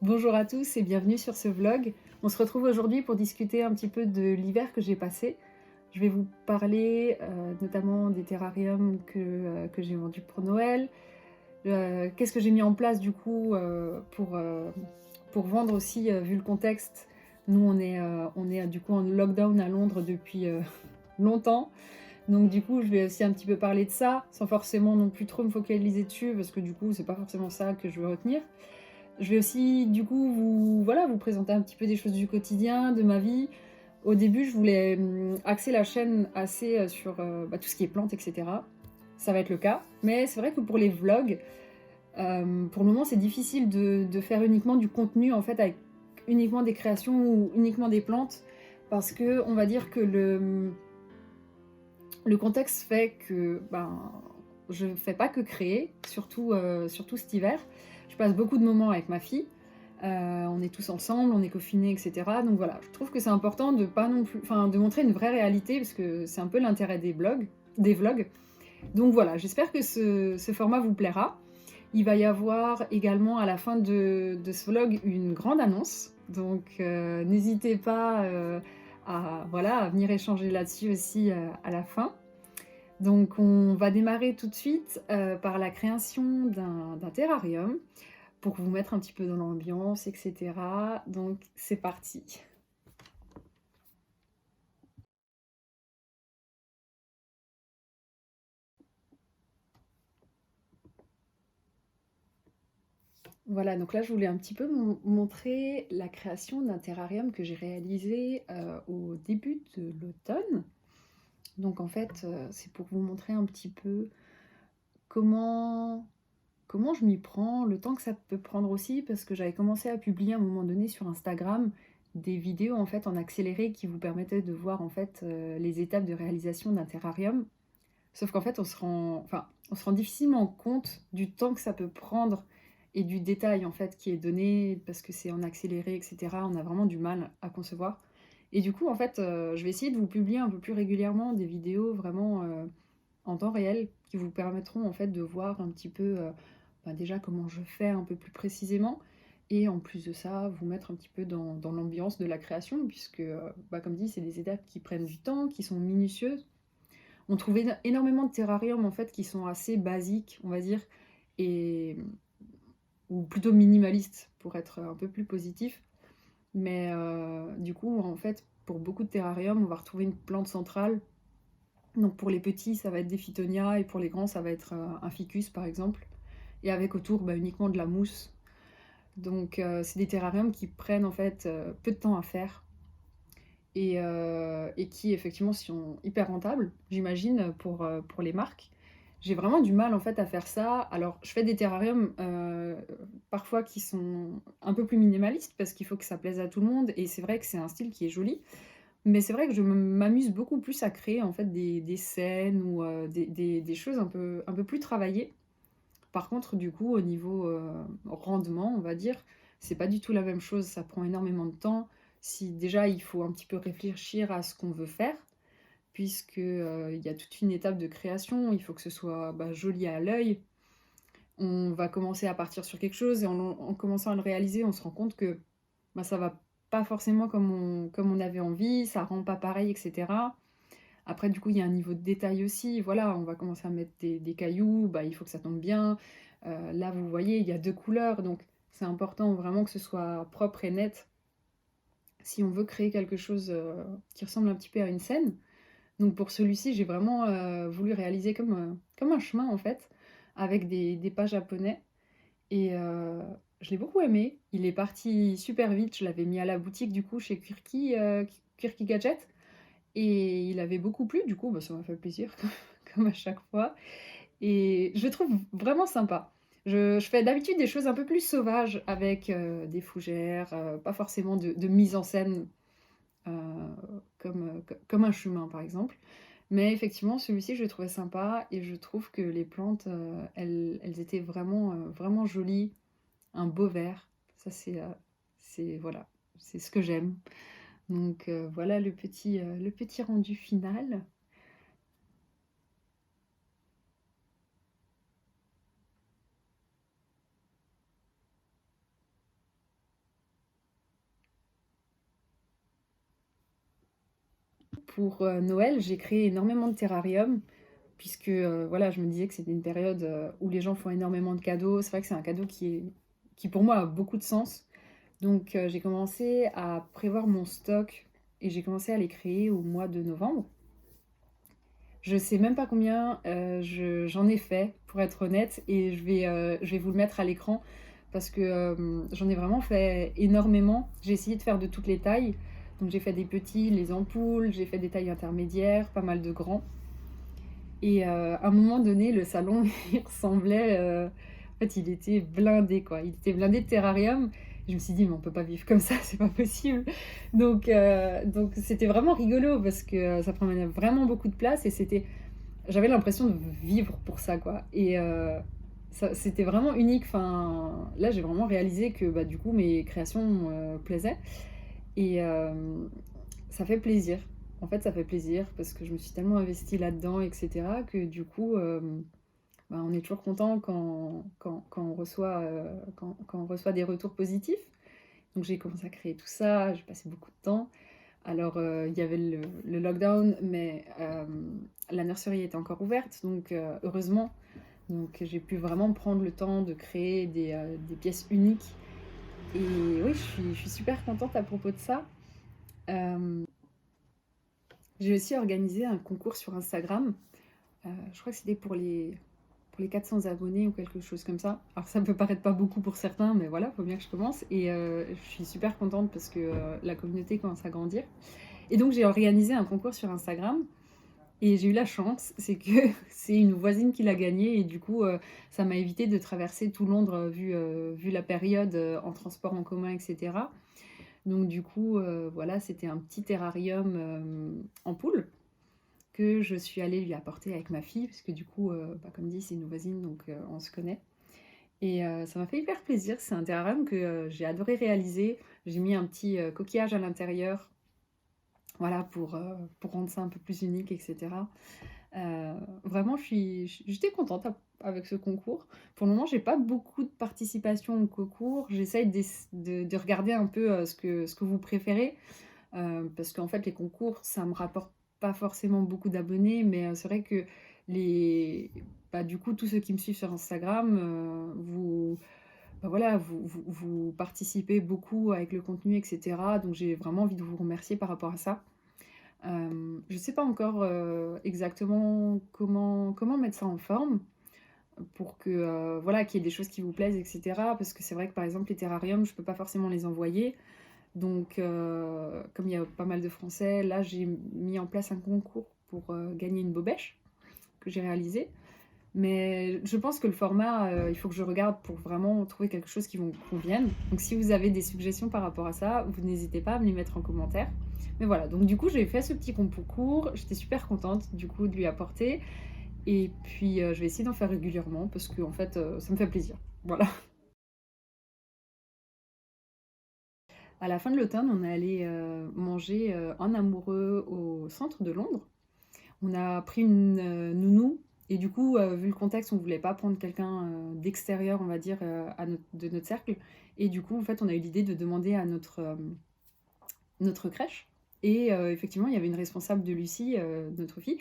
Bonjour à tous et bienvenue sur ce vlog. On se retrouve aujourd'hui pour discuter un petit peu de l'hiver que j'ai passé. Je vais vous parler notamment des terrariums que j'ai vendus pour Noël. Qu'est-ce que j'ai mis en place du coup pour vendre aussi, vu le contexte. Nous on est du coup en lockdown à Londres depuis longtemps. Donc du coup je vais aussi un petit peu parler de ça, sans forcément non plus trop me focaliser dessus, parce que du coup c'est pas forcément ça que je veux retenir. Je vais aussi, du coup, vous présenter un petit peu des choses du quotidien, de ma vie. Au début, je voulais axer la chaîne assez sur tout ce qui est plantes, etc. Ça va être le cas. Mais c'est vrai que pour les vlogs, pour le moment, c'est difficile de faire uniquement du contenu, en fait, avec uniquement des créations ou uniquement des plantes. Parce que, on va dire que le contexte fait que je ne fais pas que créer, surtout cet hiver. Je passe beaucoup de moments avec ma fille. On est tous ensemble, on est confinés, etc. Donc voilà, je trouve que c'est important de pas non plus, enfin, de montrer une vraie réalité, parce que c'est un peu l'intérêt des vlogs. Donc voilà, j'espère que ce format vous plaira. Il va y avoir également à la fin de ce vlog une grande annonce. Donc n'hésitez pas à venir échanger là-dessus aussi à la fin. Donc on va démarrer tout de suite par la création d'un terrarium pour vous mettre un petit peu dans l'ambiance, etc. Donc c'est parti. Voilà, donc là je voulais un petit peu montrer la création d'un terrarium que j'ai réalisé au début de l'automne. Donc en fait, c'est pour vous montrer un petit peu comment, comment je m'y prends, le temps que ça peut prendre aussi, parce que j'avais commencé à publier à un moment donné sur Instagram des vidéos en fait en accéléré qui vous permettaient de voir en fait les étapes de réalisation d'un terrarium. Sauf qu'en fait, on se rend difficilement compte du temps que ça peut prendre et du détail en fait qui est donné parce que c'est en accéléré, etc. On a vraiment du mal à concevoir. Et du coup, en fait, je vais essayer de vous publier un peu plus régulièrement des vidéos vraiment en temps réel qui vous permettront en fait de voir un petit peu déjà comment je fais un peu plus précisément. Et en plus de ça, vous mettre un petit peu dans l'ambiance de la création, puisque, comme dit, c'est des étapes qui prennent du temps, qui sont minutieuses. On trouve énormément de terrariums en fait qui sont assez basiques, on va dire, et ou plutôt minimalistes pour être un peu plus positif. Mais du coup, en fait, pour beaucoup de terrariums, on va retrouver une plante centrale. Donc pour les petits, ça va être des phytonias et pour les grands, ça va être un ficus par exemple. Et avec autour uniquement de la mousse. Donc c'est des terrariums qui prennent en fait peu de temps à faire et qui effectivement sont hyper rentables, j'imagine, pour les marques. J'ai vraiment du mal en fait à faire ça. Alors je fais des terrariums parfois qui sont un peu plus minimalistes parce qu'il faut que ça plaise à tout le monde et c'est vrai que c'est un style qui est joli. Mais c'est vrai que je m'amuse beaucoup plus à créer en fait des scènes ou des choses un peu plus travaillées. Par contre, du coup, au niveau rendement, on va dire, c'est pas du tout la même chose, ça prend énormément de temps. Si déjà il faut un petit peu réfléchir à ce qu'on veut faire, puisque il y a toute une étape de création, il faut que ce soit joli à l'œil. On va commencer à partir sur quelque chose et en commençant à le réaliser, on se rend compte que ça va pas forcément comme on avait envie, ça rend pas pareil, etc. Après, du coup, il y a un niveau de détail aussi. Voilà, on va commencer à mettre des cailloux, il faut que ça tombe bien. Là, vous voyez, il y a deux couleurs, donc c'est important vraiment que ce soit propre et net si on veut créer quelque chose qui ressemble un petit peu à une scène. Donc pour celui-ci, j'ai vraiment voulu réaliser comme un chemin en fait, avec des pas japonais. Et je l'ai beaucoup aimé. Il est parti super vite. Je l'avais mis à la boutique du coup chez Quirky Gadget. Et il avait beaucoup plu, du coup, ça m'a fait plaisir, comme à chaque fois. Et je le trouve vraiment sympa. Je fais d'habitude des choses un peu plus sauvages avec des fougères, pas forcément de mise en scène comme un chemin, par exemple. Mais effectivement, celui-ci, je le trouvais sympa et je trouve que les plantes, elles étaient vraiment jolies. Un beau vert, ça voilà, c'est ce que j'aime. Donc voilà le petit rendu final. pour, Noël, j'ai créé énormément de terrariums puisque, voilà, je me disais que c'était une période, où les gens font énormément de cadeaux. C'est vrai que c'est un cadeau qui pour moi a beaucoup de sens. Donc, j'ai commencé à prévoir mon stock et j'ai commencé à les créer au mois de novembre. Je sais même pas combien, j'en ai fait pour être honnête et je vais vous le mettre à l'écran parce que, j'en ai vraiment fait énormément. J'ai essayé de faire de toutes les tailles. Donc j'ai fait des petits, les ampoules, j'ai fait des tailles intermédiaires, pas mal de grands et à un moment donné, le salon, il ressemblait, en fait, il était blindé, quoi. Il était blindé de terrarium. Je me suis dit: «Mais on peut pas vivre comme ça, c'est pas possible». Donc c'était vraiment rigolo parce que, ça prenait vraiment beaucoup de place et j'avais l'impression de vivre pour ça, quoi et ça c'était vraiment unique. Enfin, là, j'ai vraiment réalisé que, bah, du coup, mes créations, plaisaient et ça fait plaisir. En fait, ça fait plaisir parce que je me suis tellement investie là-dedans et cetera que du coup, bah, on est toujours content quand on reçoit, quand on reçoit des retours positifs. Donc j'ai commencé à créer tout ça, j'ai passé beaucoup de temps. Alors, il y avait le lockdown, mais la nurserie était encore ouverte, donc heureusement. Donc j'ai pu vraiment prendre le temps de créer des pièces uniques. Et oui, je suis super contente à propos de ça. Hem, j'ai aussi organisé un concours sur Instagram. Je crois que c'était pour les 400 abonnés ou quelque chose comme ça. Alors ça peut paraître pas beaucoup pour certains, mais voilà, faut bien que je commence. Et je suis super contente parce que la communauté commence à grandir. Et donc j'ai organisé un concours sur Instagram et j'ai eu la chance, c'est que c'est une voisine qui l'a gagné et du coup ça m'a évité de traverser tout Londres vu la période en transport en commun, etc. Donc du coup voilà, c'était un petit terrarium en poule que je suis allée lui apporter avec ma fille, parce que du coup, bah, comme dit, c'est une voisine, donc on se connaît. Et ça m'a fait hyper plaisir. C'est un terrarium que j'ai adoré réaliser. J'ai mis un petit coquillage à l'intérieur, voilà, pour rendre ça un peu plus unique, etc. Vraiment, j'étais contente avec ce concours. Pour le moment, j'ai pas beaucoup de participation au concours. J'essaye de regarder un peu ce que vous préférez. Parce qu'en fait, les concours, ça me rapporte pas forcément beaucoup d'abonnés, mais c'est vrai que les bah, du coup, tous ceux qui me suivent sur Instagram, bah, voilà, vous participez beaucoup avec le contenu et cetera, donc j'ai vraiment envie de vous remercier par rapport à ça. Je sais pas encore, exactement comment mettre ça en forme pour que, voilà, qu'il y ait des choses qui vous plaisent et cetera. Parce que c'est vrai que, par exemple, les terrariums, je peux pas forcément les envoyer. Donc, comme il y a pas mal de Français, là, j'ai mis en place un concours pour gagner une bobèche que j'ai réalisée. Mais je pense que le format, il faut que je regarde pour vraiment trouver quelque chose qui vous convienne. Donc, si vous avez des suggestions par rapport à ça, vous n'hésitez pas à me les mettre en commentaire. Mais voilà, donc du coup, j'ai fait ce petit concours. J'étais super contente du coup de lui apporter. Et puis, je vais essayer d'en faire régulièrement parce que en fait, ça me fait plaisir. Voilà. À la fin de l'automne, on est allé manger en amoureux au centre de Londres. On a pris une nounou et du coup, vu le contexte, on voulait pas prendre quelqu'un d'extérieur, on va dire, de notre cercle. Et du coup, en fait, on a eu l'idée de demander à notre crèche. Et effectivement, il y avait une responsable de Lucie, notre fille,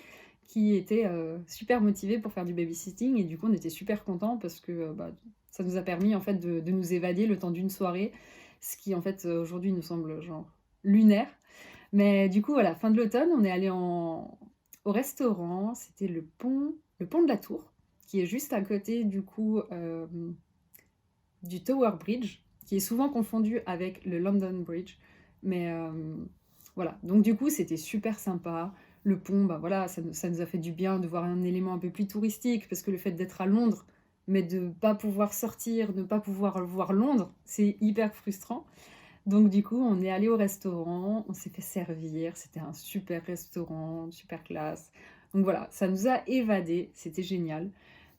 qui était super motivée pour faire du babysitting. Et du coup, on était super contents parce que bah, ça nous a permis en fait de nous évader le temps d'une soirée, ce qui en fait aujourd'hui nous semble genre lunaire. Mais du coup, voilà, fin de l'automne, on est allé au restaurant. C'était le pont de la Tour, qui est juste à côté du coup du Tower Bridge, qui est souvent confondu avec le London Bridge. Mais voilà, donc du coup, c'était super sympa. Le pont, bah voilà, ça nous a fait du bien de voir un élément un peu plus touristique, parce que le fait d'être à Londres, mais de ne pas pouvoir sortir, de ne pas pouvoir voir Londres, c'est hyper frustrant. Donc du coup, on est allé au restaurant, on s'est fait servir, c'était un super restaurant, super classe. Donc voilà, ça nous a évadés, c'était génial.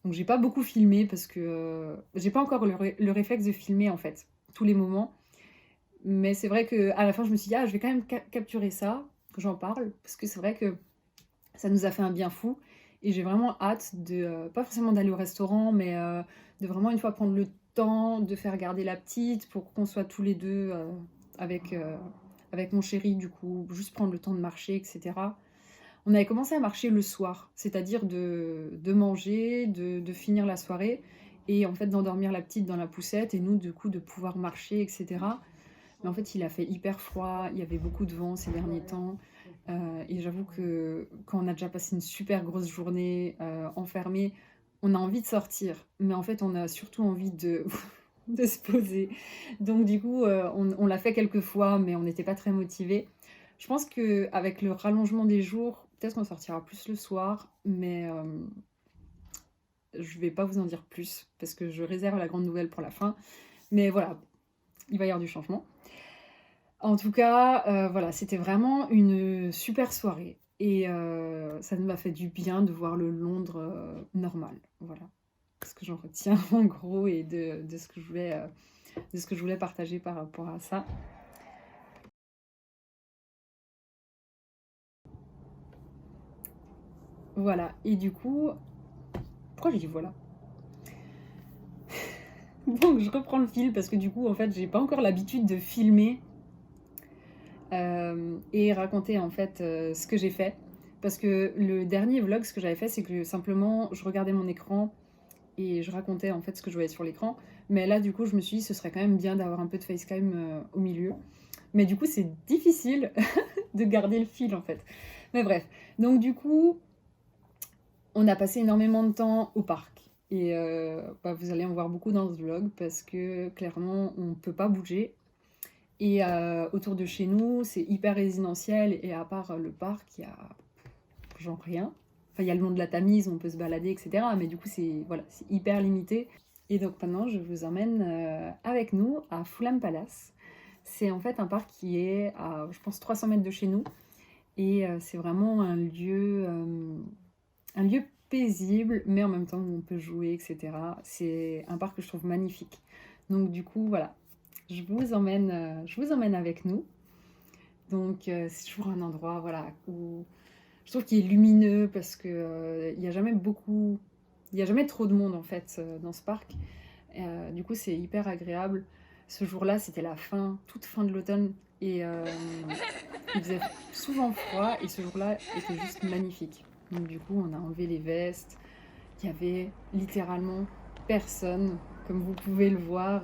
Donc j'ai pas beaucoup filmé parce que j'ai pas encore le réflexe de filmer en fait tous les moments. Mais c'est vrai que à la fin, je me suis dit ah, je vais quand même capturer ça, que j'en parle parce que c'est vrai que ça nous a fait un bien fou et j'ai vraiment hâte de pas forcément d'aller au restaurant, mais de vraiment une fois prendre le temps de faire garder la petite pour qu'on soit tous les deux avec avec mon chéri, du coup, juste prendre le temps de marcher, et cetera. On avait commencé à marcher le soir, c'est-à-dire de manger, de finir la soirée et en fait d'endormir la petite dans la poussette et nous, du coup, de pouvoir marcher et cetera. Mais en fait, il a fait hyper froid, il y avait beaucoup de vent ces derniers temps, et j'avoue que quand on a déjà passé une super grosse journée, enfermés, on a envie de sortir, mais en fait, on a surtout envie de de se poser. Donc du coup, on l'a fait quelques fois, mais on n'était pas très motivés. Je pense qu'avec le rallongement des jours, peut-être qu'on sortira plus le soir, mais je vais pas vous en dire plus parce que je réserve la grande nouvelle pour la fin. Mais voilà, il va y avoir du changement. En tout cas, voilà, c'était vraiment une super soirée et ça m'a fait du bien de voir le Londres, normal. Voilà, ce que j'en retiens en gros et de ce que je voulais partager par rapport à ça. Voilà et du coup pourquoi j'ai dit voilà? Donc je reprends le fil parce que du coup, en fait, j'ai pas encore l'habitude de filmer, et raconter, en fait, ce que j'ai fait. Parce que le dernier vlog, ce que j'avais fait, c'est que simplement je regardais mon écran et je racontais, en fait, ce que je voyais sur l'écran. Mais là, du coup, je me suis dit: «Ce serait quand même bien d'avoir un peu de facecam, au milieu». Mais du coup, c'est difficile de garder le fil, en fait. Mais bref, donc du coup, on a passé énormément de temps au parc et bah, vous allez en voir beaucoup dans ce vlog parce que clairement on peut pas bouger et autour de chez nous, c'est hyper résidentiel et à part, le parc, il y a genre rien. Enfin, il y a le long de la Tamise, on peut se balader et cetera, mais du coup c'est voilà, c'est hyper limité et donc maintenant je vous emmène, avec nous à Fulham Palace. C'est en fait un parc qui est à, je pense 300 mètres de chez nous et c'est vraiment un lieu paisible, mais en même temps où on peut jouer, et cetera. C'est un parc que je trouve magnifique. Donc du coup, voilà, je vous emmène avec nous. Donc c'est toujours un endroit, voilà, où je trouve qu'il est lumineux parce que il y a jamais beaucoup, il y a jamais trop de monde en fait dans ce parc. Du coup, c'est hyper agréable. Ce jour-là, c'était la fin, toute fin de l'automne, et il faisait souvent froid, et ce jour-là était juste magnifique. Donc du coup, on a enlevé les vestes. Il y avait littéralement personne, comme vous pouvez le voir,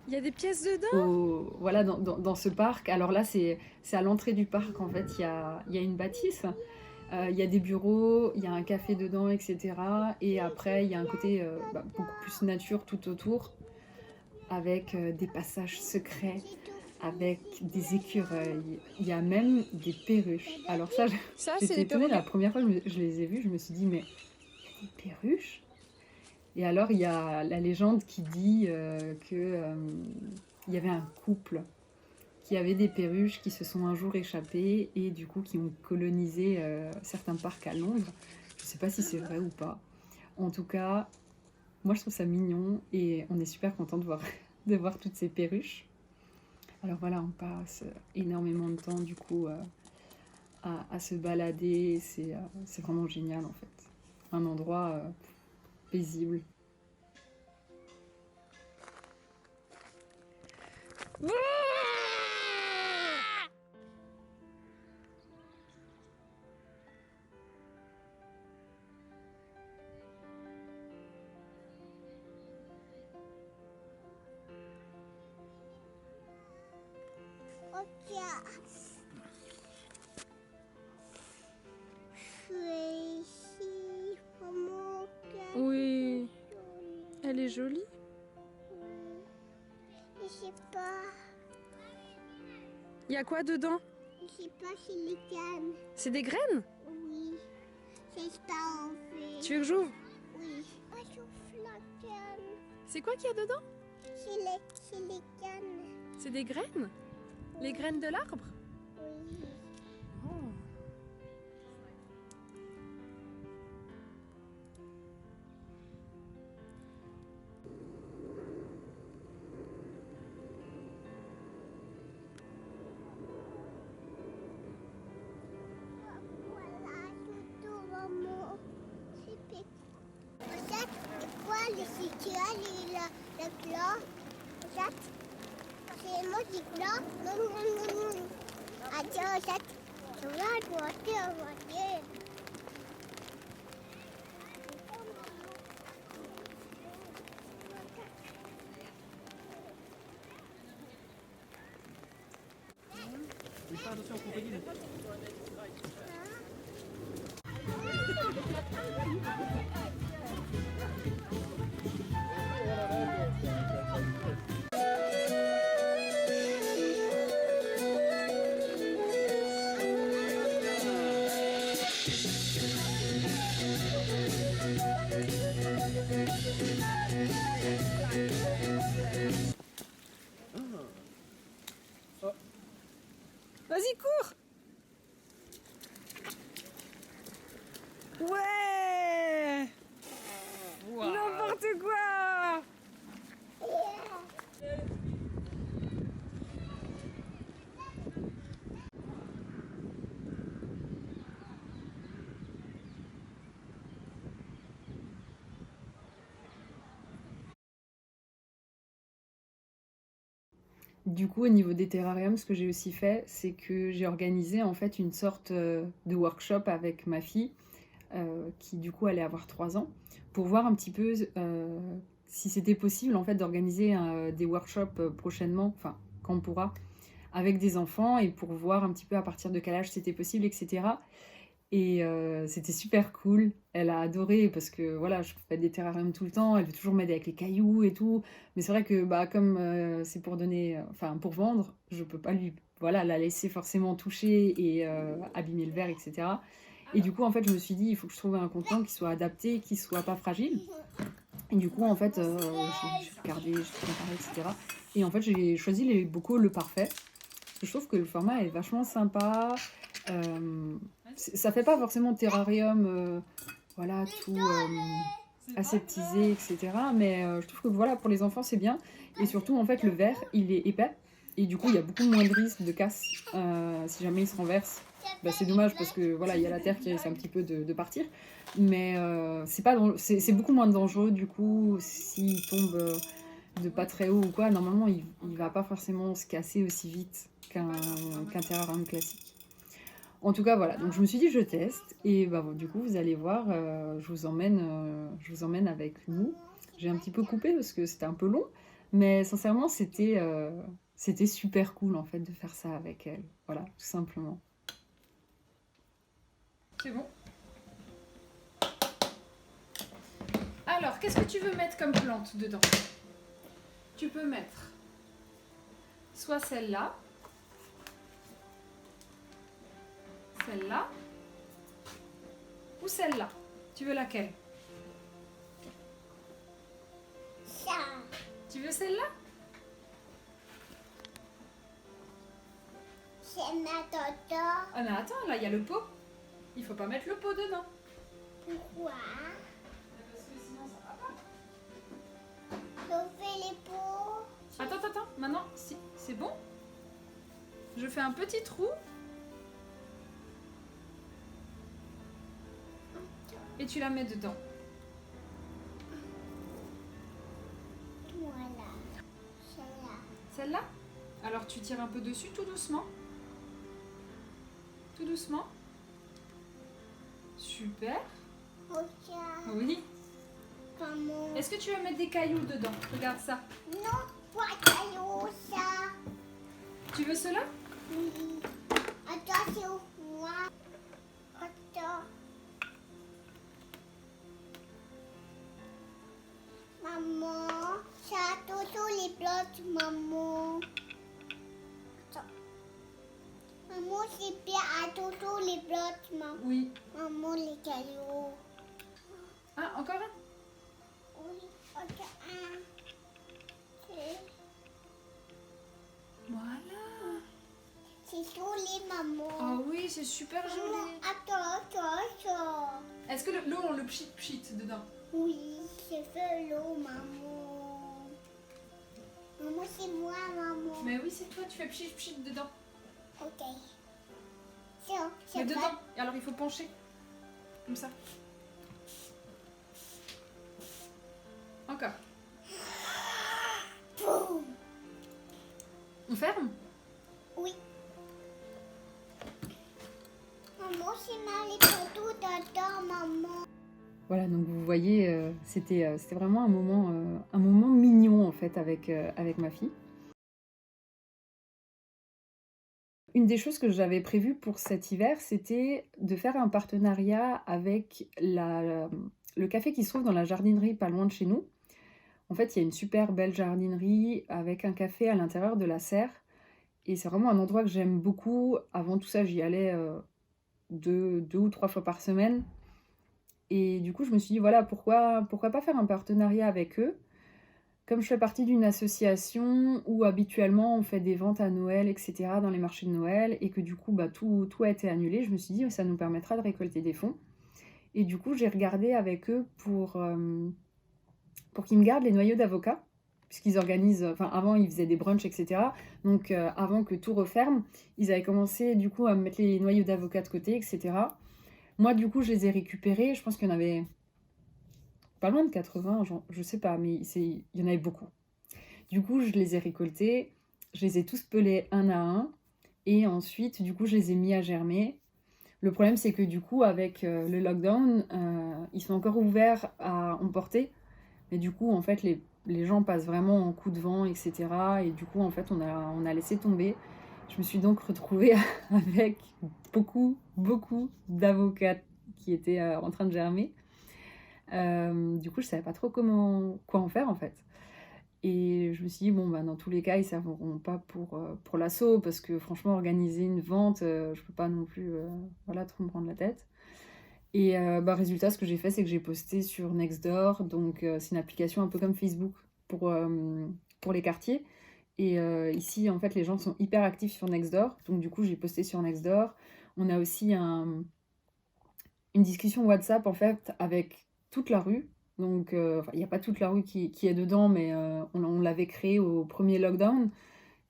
Il y a des pièces dedans? voilà, dans ce parc. Alors là, c'est à l'entrée du parc, en fait, il y a une bâtisse. Il y a des bureaux, il y a un café dedans, etc. Et après, il y a un côté bah, beaucoup plus nature tout autour, avec des passages secrets, avec des écureuils. Il y a même des perruches. Alors ça, Ça, c'est j'étais des étonnée perroquets. la première fois que je les ai vus. Je me suis dit, mais il y a des perruches? Et alors, il y a la légende qui dit que il y avait un couple qui avait des perruches qui se sont un jour échappées et du coup qui ont colonisé certains parcs à Londres. Je ne sais pas si c'est vrai ou pas. En tout cas, moi je trouve ça mignon et on est super content de voir, de voir toutes ces perruches. Alors voilà, on passe énormément de temps du coup à se balader. C'est vraiment génial en fait. Un endroit paisible. Oui, elle est jolie. Je sais pas, Il y a quoi dedans? je sais pas si les cannes. C'est des graines? Oui, c'est pas en fait. Tu veux que j'ouvre? Oui. Pas sur la canne. C'est quoi qu'il y a dedans? C'est les cannes. C'est des graines? Les graines de l'arbre? Oui. Oh. Voilà, tout maman. C'est petit. Regarde, c'est quoi le citron et le blanc? Regarde, c'est c'est moi qui pleure. Adieu, ça. Tu vas voiture. Vas-y, cours! Ouais! N'importe quoi! Du coup, au niveau des terrariums, ce que j'ai aussi fait, c'est que j'ai organisé en fait une sorte de workshop avec ma fille, qui du coup allait avoir 3 ans, pour voir un petit peu si c'était possible en fait d'organiser des workshops prochainement, enfin quand on pourra, avec des enfants et pour voir un petit peu à partir de quel âge c'était possible, etc. Et c'était super cool. Elle a adoré parce que voilà, je fais des terrariums tout le temps. Elle veut toujours m'aider avec les cailloux et tout. Mais c'est vrai que bah, comme c'est pour donner, enfin pour vendre, je peux pas lui, voilà, la laisser forcément toucher et abîmer le verre, etc. Et du coup, en fait, je me suis dit, il faut que je trouve un contenant qui soit adapté, qui soit pas fragile. Et du coup, en fait, j'ai regardé, j'ai comparé, etc. Et en fait, j'ai choisi les bocaux Le Parfait. Je trouve que le format est vachement sympa. Ça fait pas forcément terrarium, voilà, tout aseptisé, etc. Mais je trouve que voilà, pour les enfants, c'est bien. Et surtout, en fait, le verre, il est épais. Et du coup, il y a beaucoup moins de risques de casse si jamais il se renverse. Bah, c'est dommage parce que voilà, il y a la terre qui risque un petit peu de partir. Mais c'est pas c'est beaucoup moins dangereux du coup s'il tombe de pas très haut ou quoi. Normalement, il va pas forcément se casser aussi vite qu'un terrarium classique. En tout cas, voilà. Donc je me suis dit, je teste. Et bah, bon, du coup, vous allez voir, je vous emmène avec nous. J'ai un petit peu coupé parce que c'était un peu long. Mais sincèrement, c'était super cool en fait de faire ça avec elle. Voilà, tout simplement. C'est bon. Alors, qu'est-ce que tu veux mettre comme plante dedans? Tu peux mettre soit celle-là, celle-là ou celle-là. Tu veux laquelle? Ça. Tu veux celle-là? C'est ma toto. Ah mais attends, là il y a le pot. Il faut pas mettre le pot dedans. Pourquoi? Parce que sinon ça va pas. Je fais les pots. Attends, maintenant, si, c'est bon. Je fais un petit trou. Et tu la mets dedans. Voilà. Celle-là. Celle-là? Alors tu tires un peu dessus tout doucement. Tout doucement. Super. Regarde. Oui. Comment? Est-ce que tu vas mettre des cailloux dedans? Regarde ça. Non, pas caillou, ça. Tu veux cela? Oui. Attention, moi. Attends. Maman, ça a toujours les plantes, maman. Attends. Maman, c'est bien à toujours les plantes, maman. Oui. Maman, les cailloux. Ah, encore un? Oui, encore un. C'est- Voilà. C'est joli, maman. Ah oui, c'est super Maman, joli. attends. Est-ce que l'eau, on le pchit dedans? Oui, c'est fait l'eau, maman. Maman, c'est moi, maman. Mais oui, c'est toi, tu fais pchit dedans. Ok. C'est Mais c'est dedans. pas... Et alors il faut pencher. Comme ça. Encore. Boum. Donc vous voyez, c'était vraiment un moment mignon en fait avec ma fille. Une des choses que j'avais prévues pour cet hiver, c'était de faire un partenariat avec le café qui se trouve dans la jardinerie pas loin de chez nous. En fait, il y a une super belle jardinerie avec un café à l'intérieur de la serre et c'est vraiment un endroit que j'aime beaucoup. Avant tout ça, j'y allais, 2 ou 3 fois par semaine et du coup, je me suis dit: «Voilà, pourquoi pas faire un partenariat avec eux?» Comme je fais partie d'une association où habituellement on fait des ventes à Noël et cetera dans les marchés de Noël et que du coup, bah, tout a été annulé, je me suis dit: «Ça nous permettra de récolter des fonds» et du coup, j'ai regardé avec eux pour qu'ils me gardent les noyaux d'avocat, puisqu'ils organisent, enfin avant ils faisaient des brunchs et cetera, donc avant que tout referme, ils avaient commencé du coup à me mettre les noyaux d'avocat de côté et cetera. Moi du coup, je les ai récupérés, je pense qu'il y en avait pas loin de 80, je sais pas, mais il y en avait beaucoup. Du coup, je les ai récoltés, je les ai tous pelés un à un, et ensuite, du coup, je les ai mis à germer. Le problème, c'est que du coup, avec le lockdown, ils sont encore ouverts à emporter, mais du coup, en fait, les gens passent vraiment en coup de vent, etc. Et du coup, en fait, on a laissé tomber. Je me suis donc retrouvée avec beaucoup d'avocats qui étaient en train de germer. Du coup, je savais pas trop quoi en faire, en fait. Et je me suis dit, bon, bah, dans tous les cas, ils ne serviront pas pour l'assaut, parce que franchement, organiser une vente, je peux pas non plus voilà, trop me prendre la tête. Et bah, résultat, ce que j'ai fait, c'est que j'ai posté sur Nextdoor, donc c'est une application un peu comme Facebook pour les quartiers. Et ici, en fait, les gens sont hyper actifs sur Nextdoor, donc du coup, j'ai posté sur Nextdoor. On a aussi une discussion WhatsApp, en fait, avec toute la rue. Donc, il n'y a pas toute la rue qui est dedans, mais on l'avait créé au premier lockdown.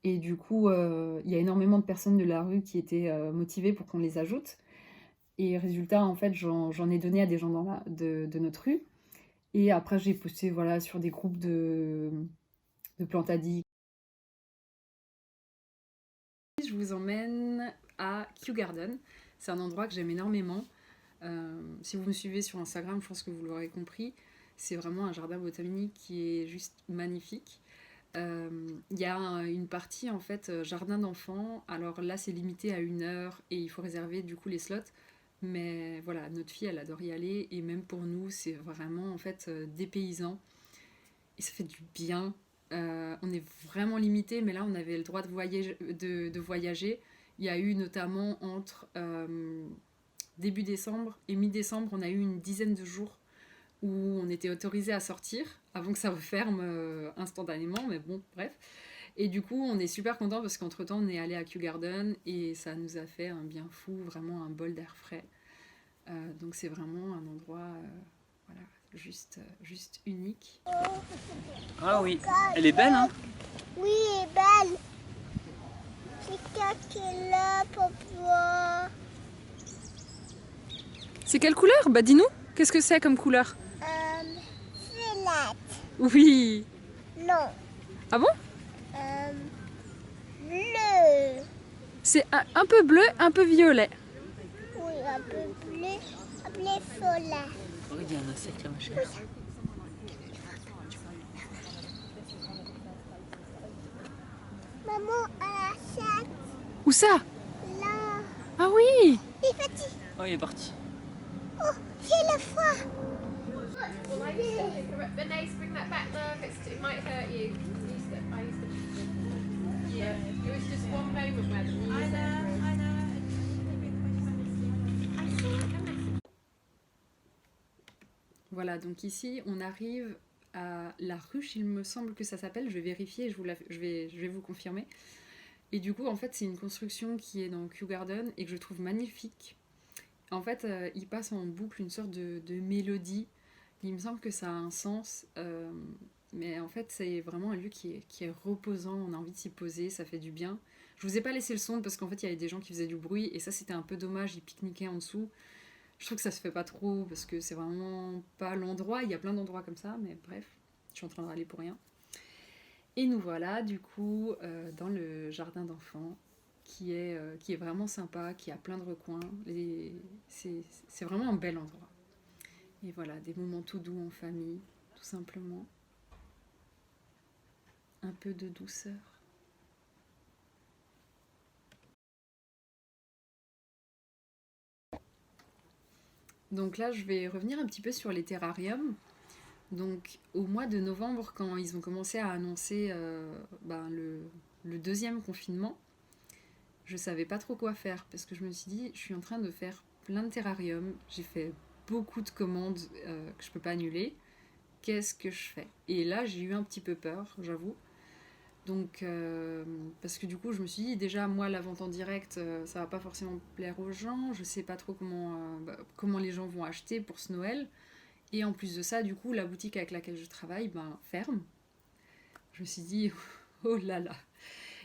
Et du coup, il y a énormément de personnes de la rue qui étaient motivées pour qu'on les ajoute. Et résultat, en fait, j'en ai donné à des gens de notre rue. Et après, j'ai posté voilà, sur des groupes de plantes addicts. Je vous emmène à Kew Garden. C'est un endroit que j'aime énormément. Si vous me suivez sur Instagram, je pense que vous l'aurez compris. C'est vraiment un jardin botanique qui est juste magnifique. Il y a une partie en fait jardin d'enfants. Alors là, c'est limité à 1 heure et il faut réserver du coup les slots. Mais voilà, notre fille, elle adore y aller et même pour nous, c'est vraiment en fait dépaysant et ça fait du bien. On est vraiment limité, mais là, on avait le droit de voyager. Il y a eu notamment entre début décembre et mi-décembre, on a eu une dizaine de jours où on était autorisé à sortir avant que ça referme instantanément, mais bon, bref. Et du coup, on est super content parce qu'entre-temps, on est allé à Kew Garden et ça nous a fait un bien fou, vraiment un bol d'air frais. Donc c'est vraiment un endroit voilà, juste unique. Ah oui, elle est belle, hein? Oui, elle est belle. C'est qui est là, papa? C'est quelle couleur? Bah dis-nous, qu'est-ce que c'est comme couleur? Violette. Oui. Non. Ah bon? Bleu. C'est un peu bleu, un peu violet. Oui, un peu bleu, un peu violet. Regarde, il y a un insecte là, ma chérie. Maman, à la chatte, Où ça? là. Ah oui. Il est parti. Oh, il est parti. Oh, c'est la foi. But nice, bring that back. Look, it might hurt you. Yeah, it was just one moment where the knee was there. Voilà, donc ici, on arrive à la ruche, il me semble que ça s'appelle. Je vais vérifier et je vais vous confirmer. Et du coup, en fait, c'est une construction qui est dans Kew Garden et que je trouve magnifique. En fait, il passe en boucle une sorte de mélodie. Il me semble que ça a un sens. Mais en fait, c'est vraiment un lieu qui est reposant. On a envie de s'y poser, ça fait du bien. Je vous ai pas laissé le son parce qu'en fait, il y avait des gens qui faisaient du bruit. Et ça, c'était un peu dommage. Ils pique-niquaient en dessous. Je trouve que ça se fait pas trop parce que c'est vraiment pas l'endroit. Il y a plein d'endroits comme ça, mais bref, je suis en train d'aller pour rien. Et nous voilà, du coup, dans le jardin d'enfants qui est vraiment sympa, qui a plein de recoins. C'est vraiment un bel endroit. Et voilà, des moments tout doux en famille, tout simplement. Un peu de douceur. Donc là, je vais revenir un petit peu sur les terrariums. Donc au mois de novembre, quand ils ont commencé à annoncer le deuxième confinement, je savais pas trop quoi faire parce que je me suis dit, je suis en train de faire plein de terrariums, j'ai fait beaucoup de commandes que je peux pas annuler. Qu'est-ce que je fais? Et là, j'ai eu un petit peu peur, j'avoue. Donc, parce que du coup, je me suis dit, déjà, moi, la vente en direct, ça va pas forcément plaire aux gens. Je sais pas trop comment les gens vont acheter pour ce Noël. Et en plus de ça, du coup, la boutique avec laquelle je travaille, ferme. Je me suis dit, oh là là.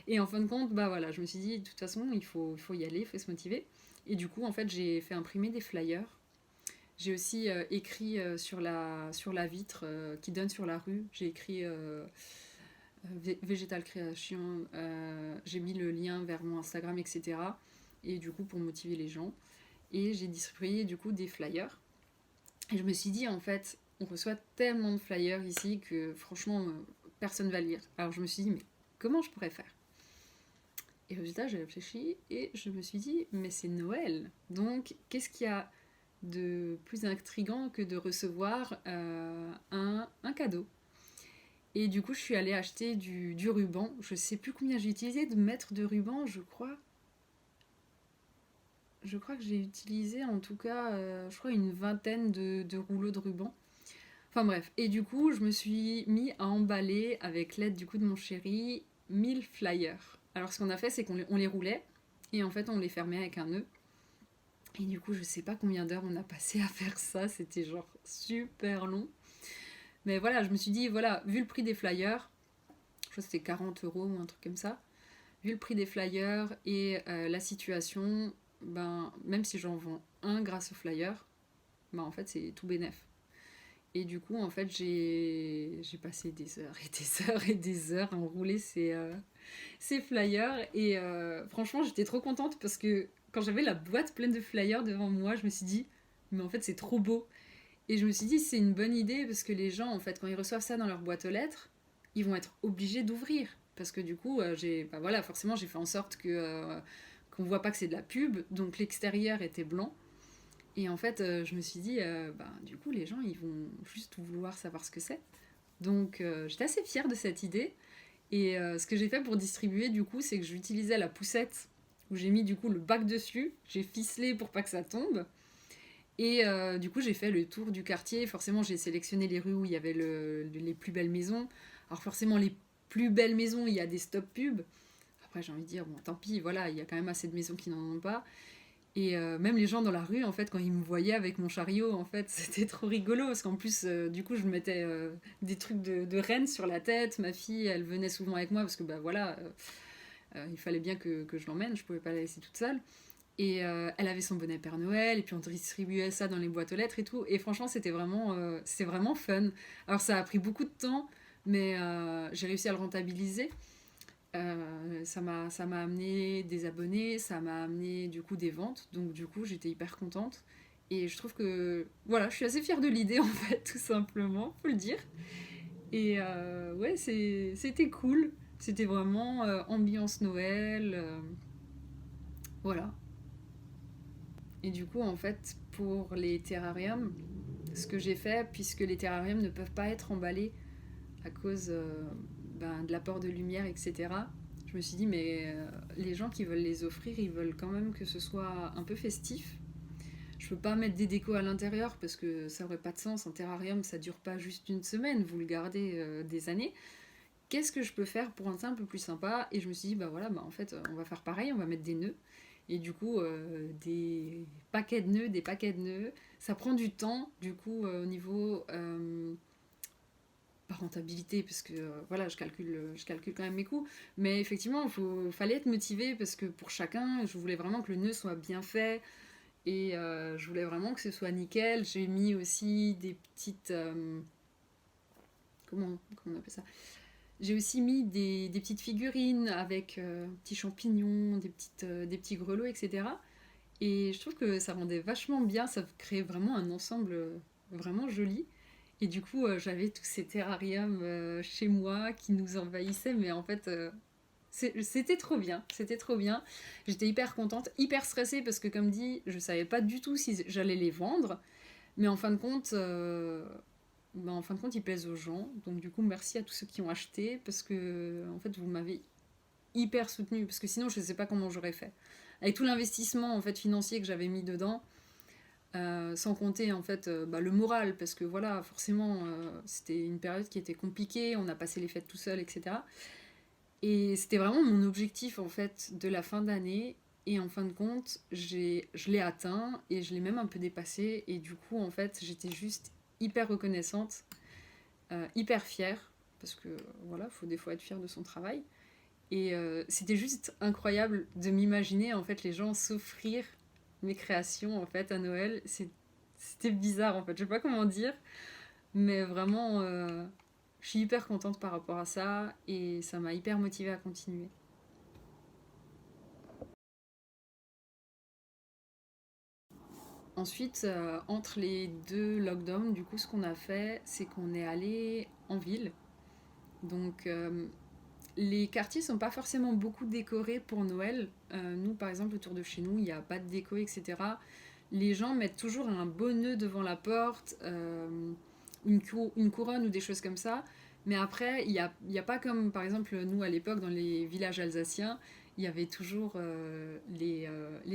Et en fin de compte, voilà, je me suis dit, de toute façon, il faut y aller, il faut se motiver. Et du coup, en fait, j'ai fait imprimer des flyers. J'ai aussi écrit sur la vitre qui donne sur la rue. J'ai écrit Végétal Création. J'ai mis le lien vers mon Instagram, etc. Et du coup, pour motiver les gens. Et j'ai distribué du coup des flyers. Et je me suis dit, en fait, on reçoit tellement de flyers ici que franchement, personne ne va lire. Alors je me suis dit, mais comment je pourrais faire? Et résultat, j'ai réfléchi et je me suis dit, mais c'est Noël. Donc, qu'est-ce qu'il y a de plus intriguant que de recevoir un cadeau? Et du coup, je suis allée acheter du ruban. Je sais plus combien j'ai utilisé de mètres de ruban, je crois. Je crois que j'ai utilisé en tout cas, je crois une vingtaine de rouleaux de ruban. Enfin bref, et du coup, je me suis mis à emballer avec l'aide du coup de mon chéri 1000 flyers. Alors ce qu'on a fait, c'est qu'on les roulait et en fait on les fermait avec un nœud. Et du coup, je sais pas combien d'heures on a passé à faire ça, c'était genre super long. Mais voilà, je me suis dit, voilà, vu le prix des flyers, je crois que c'était 40 € ou un truc comme ça, vu le prix des flyers et la situation, même si j'en vends un grâce aux flyers, en fait c'est tout bénef. Et du coup, en fait, j'ai passé des heures et des heures et des heures à enrouler ces flyers. Et franchement, j'étais trop contente parce que quand j'avais la boîte pleine de flyers devant moi, je me suis dit, mais en fait, c'est trop beau. Et je me suis dit, c'est une bonne idée parce que les gens, en fait, quand ils reçoivent ça dans leur boîte aux lettres, ils vont être obligés d'ouvrir. Parce que du coup, forcément, j'ai fait en sorte qu'on voit pas que c'est de la pub. Donc l'extérieur était blanc. Et en fait, je me suis dit, du coup, les gens, ils vont juste vouloir savoir ce que c'est. Donc, j'étais assez fière de cette idée. Et ce que j'ai fait pour distribuer, du coup, c'est que j'utilisais la poussette où j'ai mis, du coup, le bac dessus. J'ai ficelé pour pas que ça tombe. Et du coup, j'ai fait le tour du quartier. Forcément, j'ai sélectionné les rues où il y avait les plus belles maisons. Alors forcément, les plus belles maisons, il y a des stop pubs. Après, j'ai envie de dire, bon, tant pis, voilà, il y a quand même assez de maisons qui n'en ont pas. Et même les gens dans la rue, en fait, quand ils me voyaient avec mon chariot, en fait, c'était trop rigolo parce qu'en plus, du coup, je mettais des trucs de reine sur la tête. Ma fille, elle venait souvent avec moi parce que, il fallait bien que je l'emmène. Je pouvais pas la laisser toute seule. Et elle avait son bonnet Père Noël, et puis on distribuait ça dans les boîtes aux lettres et tout. Et franchement, c'était vraiment fun. Alors, ça a pris beaucoup de temps, mais j'ai réussi à le rentabiliser. Ça m'a amené des abonnés, ça m'a amené du coup des ventes, donc du coup j'étais hyper contente. Et je trouve que voilà, je suis assez fière de l'idée en fait, tout simplement, faut le dire. Et ouais, c'était cool, c'était vraiment ambiance Noël, voilà. Et du coup en fait, pour les terrariums, ce que j'ai fait, puisque les terrariums ne peuvent pas être emballés à cause de l'apport de lumière, etc. Je me suis dit, mais les gens qui veulent les offrir, ils veulent quand même que ce soit un peu festif. Je peux pas mettre des décos à l'intérieur parce que ça aurait pas de sens. Un terrarium, ça dure pas juste une semaine, vous le gardez des années. Qu'est-ce que je peux faire pour rendre ça un peu plus sympa? Et je me suis dit, en fait, on va faire pareil, on va mettre des nœuds. Et du coup, des paquets de nœuds, des paquets de nœuds. Ça prend du temps, du coup, au niveau pas rentabilité parce que voilà, je calcule quand même mes coûts, mais effectivement fallait être motivé parce que pour chacun je voulais vraiment que le nœud soit bien fait et je voulais vraiment que ce soit nickel. J'ai mis aussi des petites comment on appelle ça, j'ai aussi mis des petites figurines avec petits champignons, des petits grelots, etc. Et je trouve que ça rendait vachement bien, ça créait vraiment un ensemble vraiment joli. Et du coup, j'avais tous ces terrariums chez moi qui nous envahissaient, mais en fait, c'était trop bien, c'était trop bien. J'étais hyper contente, hyper stressée parce que comme dit, je savais pas du tout si j'allais les vendre, mais en fin de compte, ils plaisent aux gens. Donc du coup, merci à tous ceux qui ont acheté parce que en fait, vous m'avez hyper soutenue parce que sinon, je sais pas comment j'aurais fait. Avec tout l'investissement en fait financier que j'avais mis dedans, sans compter en fait le moral parce que voilà, forcément, c'était une période qui était compliquée. On a passé les fêtes tout seul, etc. Et c'était vraiment mon objectif en fait de la fin d'année. Et en fin de compte, je l'ai atteint et je l'ai même un peu dépassé. Et du coup, en fait, j'étais juste hyper reconnaissante, hyper fière. Parce que voilà, faut des fois être fier de son travail. Et c'était juste incroyable de m'imaginer en fait les gens s'offrir mes créations en fait à Noël. C'était bizarre en fait, je sais pas comment dire. Mais vraiment, je suis hyper contente par rapport à ça et ça m'a hyper motivée à continuer. Ensuite, entre les deux lockdowns, du coup, ce qu'on a fait, c'est qu'on est allé en ville. Donc, les quartiers sont pas forcément beaucoup décorés pour Noël. Nous, par exemple, autour de chez nous, il n'y a pas de déco, etc. Les gens mettent toujours un beau nœud devant la porte, une couronne ou des choses comme ça. Mais après, il y a pas comme, par exemple, nous, à l'époque, dans les villages alsaciens, il y avait toujours les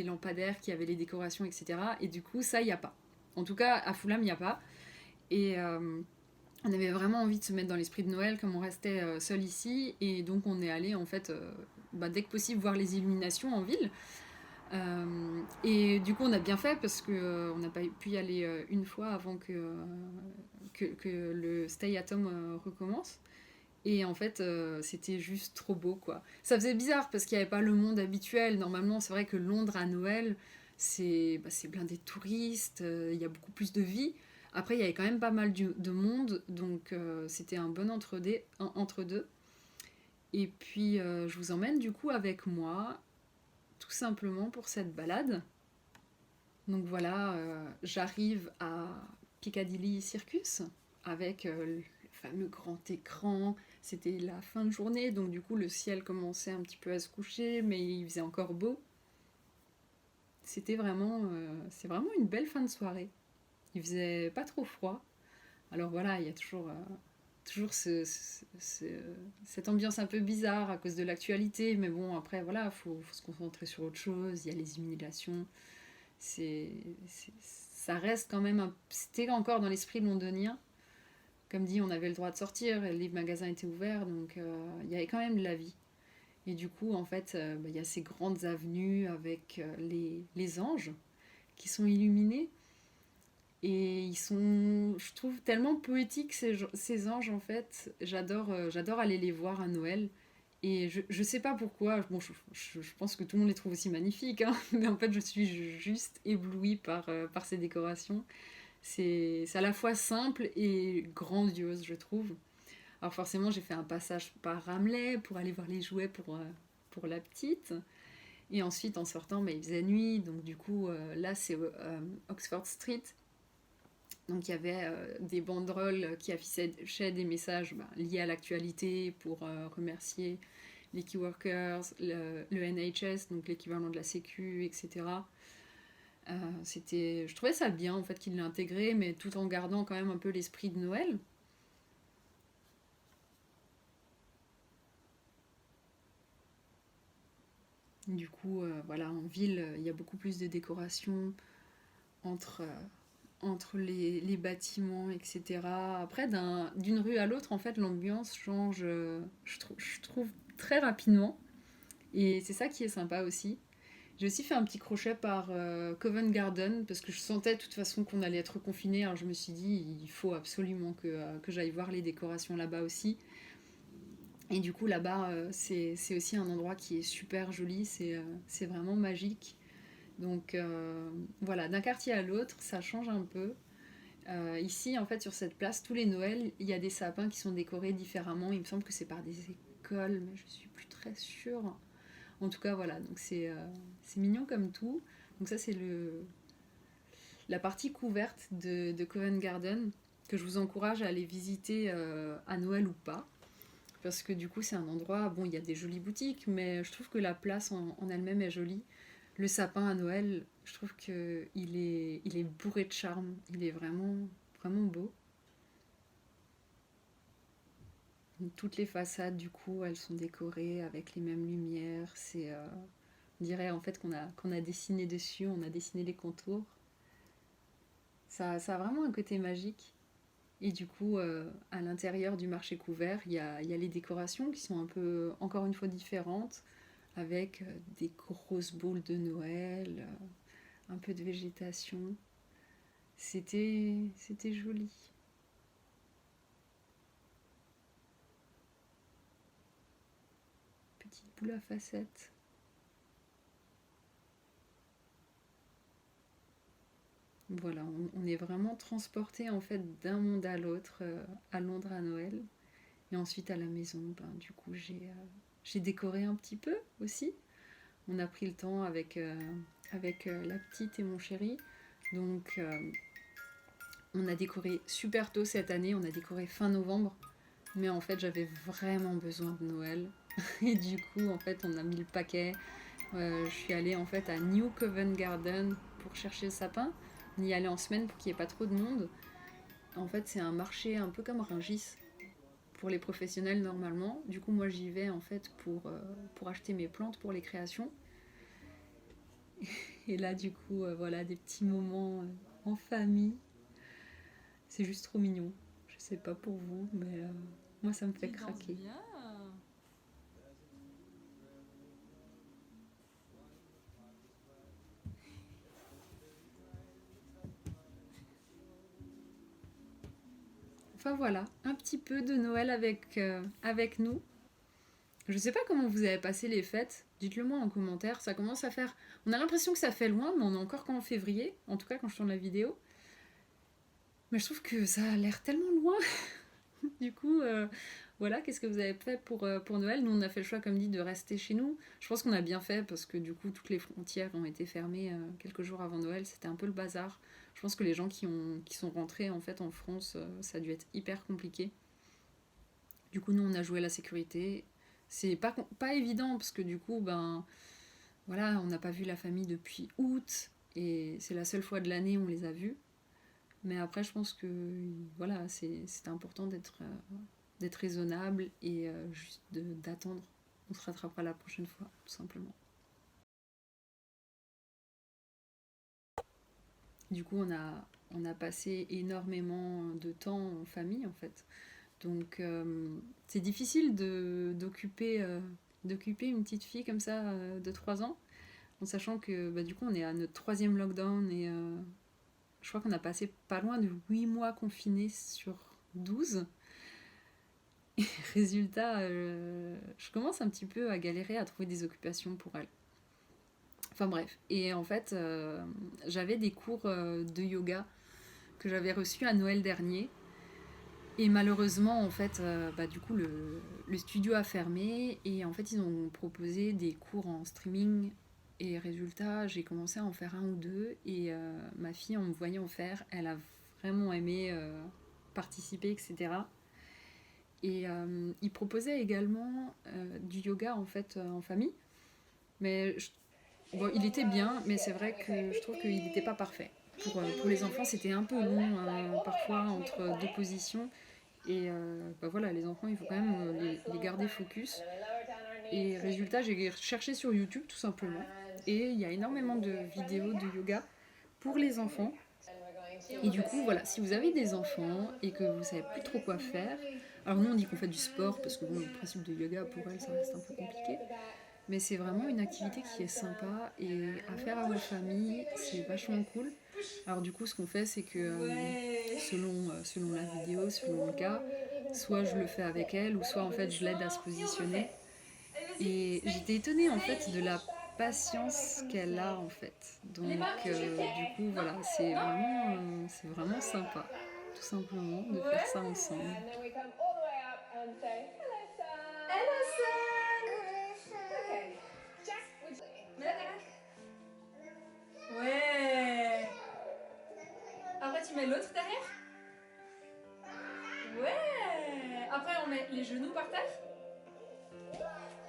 lampadaires qui avaient les décorations, etc. Et du coup, ça, il n'y a pas. En tout cas, à Fulham, il n'y a pas. Et on avait vraiment envie de se mettre dans l'esprit de Noël, comme on restait seul ici. Et donc, on est allé, en fait, dès que possible, voir les illuminations en ville. Et du coup, on a bien fait parce qu'on n'a pas pu y aller une fois avant que le stay at home recommence. Et en fait, c'était juste trop beau, quoi. Ça faisait bizarre parce qu'il n'y avait pas le monde habituel. Normalement, c'est vrai que Londres à Noël, c'est blindé de touristes, il y a beaucoup plus de vie. Après, il y avait quand même pas mal de monde, donc c'était un bon entre deux. Et puis, je vous emmène du coup avec moi, tout simplement pour cette balade. Donc voilà, j'arrive à Piccadilly Circus avec le fameux grand écran. C'était la fin de journée, donc du coup le ciel commençait un petit peu à se coucher, mais il faisait encore beau. C'est vraiment une belle fin de soirée. Il faisait pas trop froid. Alors voilà, il y a toujours cette ambiance un peu bizarre à cause de l'actualité, mais bon, après voilà, faut se concentrer sur autre chose. Il y a les humiliations. Ça reste quand même c'était encore dans l'esprit londonien. Comme dit, on avait le droit de sortir, les magasins étaient ouverts, donc il y avait quand même de la vie. Et du coup, en fait, il y a ces grandes avenues avec les anges qui sont illuminés. Et ils sont, je trouve, tellement poétiques, ces anges, en fait. J'adore aller les voir à Noël. Et je sais pas pourquoi, bon, je pense que tout le monde les trouve aussi magnifiques, hein, mais en fait, je suis juste éblouie par ces décorations. C'est à la fois simple et grandiose, je trouve. Alors forcément, j'ai fait un passage par Ramley pour aller voir les jouets pour la petite. Et ensuite, en sortant, il faisait nuit, donc du coup, là, c'est Oxford Street. Donc il y avait des banderoles qui affichaient des messages liés à l'actualité pour remercier les key workers, le NHS, donc l'équivalent de la Sécu, etc. Je trouvais ça bien en fait qu'il l'ait intégré, mais tout en gardant quand même un peu l'esprit de Noël. Du coup, voilà, en ville, il y a beaucoup plus de décorations entre, entre les bâtiments, etc. Après, d'une rue à l'autre, en fait, l'ambiance change, je trouve très rapidement. Et c'est ça qui est sympa aussi. J'ai aussi fait un petit crochet par Covent Garden parce que je sentais de toute façon qu'on allait être confinés. Alors je me suis dit, il faut absolument que j'aille voir les décorations là-bas aussi. Et du coup, là-bas, c'est aussi un endroit qui est super joli, c'est vraiment magique. Donc voilà, d'un quartier à l'autre, ça change un peu. Ici, en fait, sur cette place, tous les Noëls, il y a des sapins qui sont décorés différemment. Il me semble que c'est par des écoles, mais je suis plus très sûre. En tout cas, voilà, donc c'est mignon comme tout. Donc ça, c'est la partie couverte de Covent Garden, que je vous encourage à aller visiter à Noël ou pas. Parce que du coup, c'est un endroit, bon, il y a des jolies boutiques, mais je trouve que la place en elle-même est jolie. Le sapin à Noël, je trouve qu'il est bourré de charme. Il est vraiment, vraiment beau. Toutes les façades, du coup, elles sont décorées avec les mêmes lumières. On dirait en fait qu'on a dessiné dessus, on a dessiné les contours. Ça a vraiment un côté magique. Et du coup, à l'intérieur du marché couvert, il y a les décorations qui sont un peu, encore une fois, différentes, avec des grosses boules de Noël, un peu de végétation. C'était joli. Petite boule à facettes. Voilà, on est vraiment transporté en fait d'un monde à l'autre, à Londres à Noël. Et ensuite à la maison, ben, du coup j'ai décoré un petit peu aussi. On a pris le temps avec la petite et mon chéri. Donc on a décoré super tôt cette année, on a décoré fin novembre. Mais en fait j'avais vraiment besoin de Noël. Et du coup en fait on a mis le paquet. Je suis allée en fait à New Covent Garden pour chercher le sapin. On y allait en semaine pour qu'il n'y ait pas trop de monde. En fait c'est un marché un peu comme Rungis pour les professionnels normalement. Du coup moi j'y vais en fait pour acheter mes plantes pour les créations. Et là du coup voilà des petits moments en famille. C'est juste trop mignon. Je sais pas pour vous mais moi ça me fait craquer. Bien. Enfin voilà, un petit peu de Noël avec nous. Je sais pas comment vous avez passé les fêtes, dites-le moi en commentaire, ça commence à faire... On a l'impression que ça fait loin, mais on est encore qu'en février, en tout cas quand je tourne la vidéo. Mais je trouve que ça a l'air tellement loin. Du coup, voilà, qu'est-ce que vous avez fait pour Noël? Nous on a fait le choix, comme dit, de rester chez nous. Je pense qu'on a bien fait, parce que du coup toutes les frontières ont été fermées quelques jours avant Noël, c'était un peu le bazar. Je pense que les gens qui sont rentrés en fait en France, ça a dû être hyper compliqué. Du coup nous on a joué la sécurité. C'est pas évident parce que du coup, ben voilà, on n'a pas vu la famille depuis août et c'est la seule fois de l'année où on les a vus. Mais après, je pense que voilà, c'est important d'être raisonnable et juste d'attendre. On se rattrapera la prochaine fois, tout simplement. Du coup, on a passé énormément de temps en famille en fait. Donc c'est difficile d'occuper une petite fille comme ça de 3 ans, en sachant que bah, du coup on est à notre 3e lockdown et je crois qu'on a passé pas loin de 8 mois confinés sur 12. Et résultat, je commence un petit peu à galérer à trouver des occupations pour elle. Enfin bref, et en fait j'avais des cours de yoga que j'avais reçus à Noël dernier. Et malheureusement, en fait, bah, du coup, le studio a fermé et en fait, ils ont proposé des cours en streaming. Et résultat, j'ai commencé à en faire un ou deux et ma fille, en me voyant en faire, elle a vraiment aimé participer, etc. Et ils proposaient également du yoga en fait en famille. Mais bon, il était bien, mais c'est vrai que je trouve qu'il n'était pas parfait. Pour les enfants, c'était un peu long parfois entre deux positions. Et bah voilà, les enfants, il faut quand même les garder focus. Et résultat, j'ai cherché sur YouTube tout simplement. Et il y a énormément de vidéos de yoga pour les enfants. Et du coup, voilà, si vous avez des enfants et que vous savez plus trop quoi faire, alors nous on dit qu'on fait du sport parce que bon, le principe de yoga pour elles ça reste un peu compliqué. Mais c'est vraiment une activité qui est sympa et à faire à votre famille, c'est vachement cool. Alors du coup, ce qu'on fait, c'est que selon la vidéo, selon le cas, soit je le fais avec elle, ou soit en fait je l'aide à se positionner. Et j'étais étonnée en fait de la patience qu'elle a en fait. Donc du coup voilà, c'est vraiment sympa, tout simplement, de faire ça ensemble. And then we come all the way up and say, hello, son. Hello, son. Okay. Jack, would you... Ouais. tu mets l'autre derrière. Ouais. Après, on met les genoux par terre.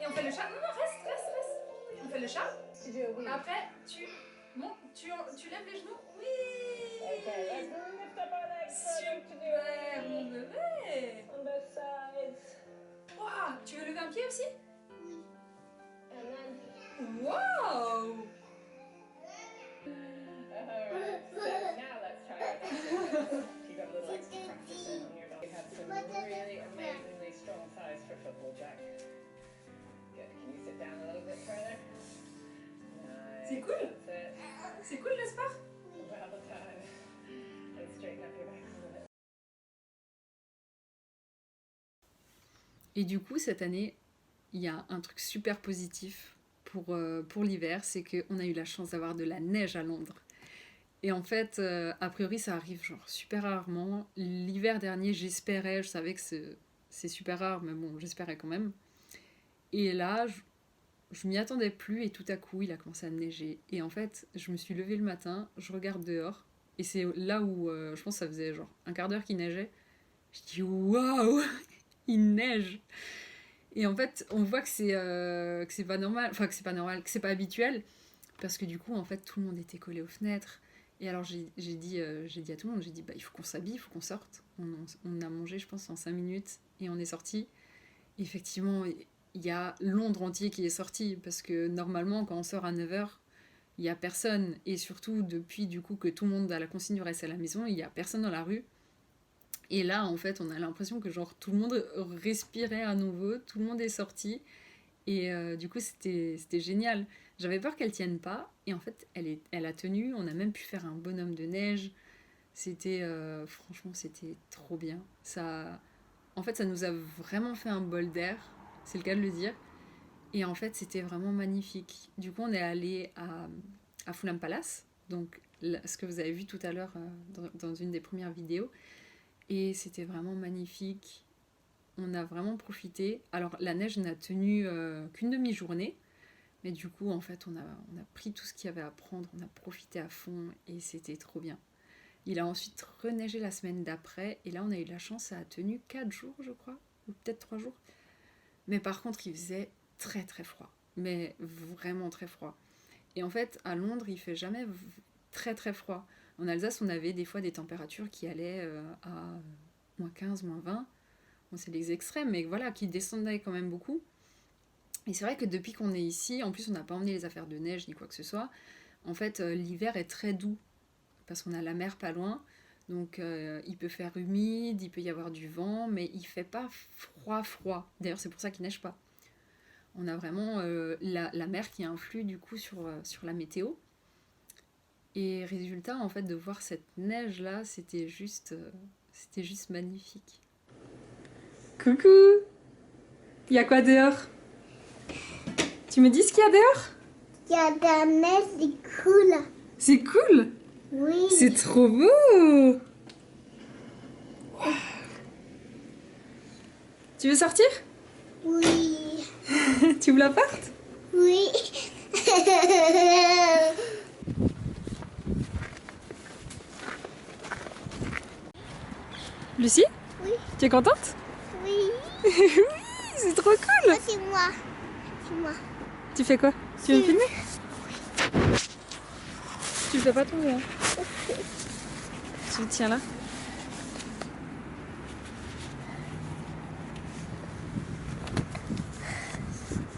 Et on fait le chat. Non, non, reste. On fait le chat. Après, tu montes, tu lèves les genoux. Oui. Okay, let's lift up our legs further to do Super, mon it. bébé. On both sides. Waouh, tu veux lever un pied aussi? And then. Wow. Alright, so now let's try it. You got a little extra practice in on your dog. You have some really amazingly strong thighs for football, Jack. Good. Can you sit down a little bit further? Nice. C'est cool. That's it. C'est cool le sport? About the time. And straighten up your back a little bit. Et du coup, cette année, il y a un truc super positif pour l'hiver, c'est qu'on a eu la chance d'avoir de la neige à Londres. Et en fait, a priori, ça arrive genre super rarement. L'hiver dernier, j'espérais, je savais que c'est super rare, mais bon, j'espérais quand même. Et là, je m'y attendais plus et tout à coup, il a commencé à neiger. Et en fait, je me suis levée le matin, je regarde dehors, et c'est là où je pense que ça faisait genre un quart d'heure qu'il neigeait. Je dis waouh, il neige! Et en fait, on voit que c'est pas normal, enfin que c'est pas normal, que c'est pas habituel, parce que du coup, en fait, tout le monde était collé aux fenêtres. Et alors j'ai dit à tout le monde, j'ai dit bah il faut qu'on s'habille, il faut qu'on sorte. On a mangé, je pense, en 5 minutes et on est sorti. Et effectivement, il y a Londres entier qui est sorti, parce que normalement, quand on sort à 9h, il y a personne. Et surtout, depuis du coup que tout le monde a la consigne de rester à la maison, il y a personne dans la rue. Et là, en fait, on a l'impression que genre tout le monde respirait à nouveau, tout le monde est sorti. Et du coup, c'était génial. J'avais peur qu'elle tienne pas. Et en fait, elle a tenu. On a même pu faire un bonhomme de neige. C'était, franchement, c'était trop bien. En fait, ça nous a vraiment fait un bol d'air. C'est le cas de le dire. Et en fait, c'était vraiment magnifique. Du coup, on est allé à Fulham Palace. Donc, ce que vous avez vu tout à l'heure dans une des premières vidéos. Et c'était vraiment magnifique. On a vraiment profité. Alors, la neige n'a tenu qu'une demi-journée. Mais du coup, en fait, on a pris tout ce qu'il y avait à prendre. On a profité à fond et c'était trop bien. Il a ensuite reneigé la semaine d'après. Et là, on a eu de la chance. Ça a tenu 4 jours, je crois. Ou peut-être 3 jours. Mais par contre, il faisait très très froid. Mais vraiment très froid. Et en fait, à Londres, il fait jamais très très froid. En Alsace, on avait des fois des températures qui allaient à moins 15, moins 20. Bon, c'est les extrêmes, mais voilà, qui descendaient quand même beaucoup. Et c'est vrai que depuis qu'on est ici, en plus on n'a pas emmené les affaires de neige ni quoi que ce soit, en fait l'hiver est très doux, parce qu'on a la mer pas loin, donc il peut faire humide, il peut y avoir du vent, mais il fait pas froid. D'ailleurs c'est pour ça qu'il neige pas. On a vraiment la mer qui influe du coup sur la météo. Et résultat, en fait, de voir cette neige-là, c'était juste magnifique. Coucou! Il y a quoi dehors? Tu me dis ce qu'il y a dehors? Il y a de la neige, c'est cool. C'est cool! Oui. C'est trop beau! Tu veux sortir? Oui. Tu ouvres la porte? Oui. Lucie? Oui. Tu es contente? Oui. Oui, c'est trop cool! Ça, c'est moi. C'est moi. Tu fais quoi? Tu veux me filmer? Tu le fais pas tomber, hein? Tu le tiens là?